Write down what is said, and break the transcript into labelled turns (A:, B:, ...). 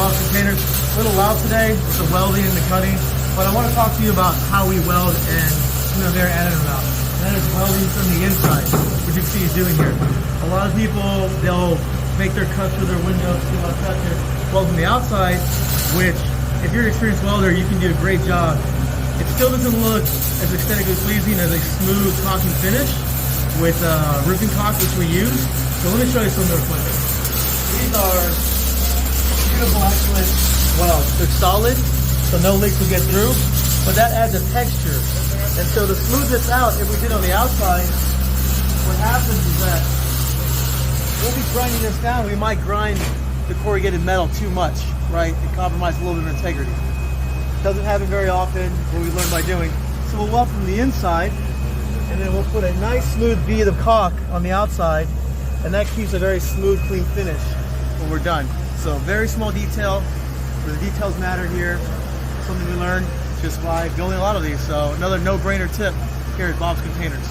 A: Bob's Containers. A little loud today with the welding and the cutting, but I want to talk to you about how we weld and their additive out. That is welding from the inside, which you can see he's doing here. A lot of people, they'll make their cuts through their windows, see what cut here, weld from the outside, which if you're an experienced welder, you can do a great job. It still doesn't look as aesthetically pleasing as a smooth caulking finish with roofing caulk, which we use. So let me show you some real quick. These are beautiful, excellent welds. They're solid, so no leaks will get through, but that adds a texture. And so to smooth this out, if we did on the outside, what happens is that we'll be grinding this down. We might grind the corrugated metal too much, right? And compromise a little bit of integrity. Doesn't happen very often, what we learn by doing. So we'll weld from the inside, and then we'll put a nice smooth bead of caulk on the outside, and that keeps a very smooth, clean finish when we're done. So very small detail, but the details matter here. Something we learned just by building a lot of these. So another no-brainer tip here at Bob's Containers.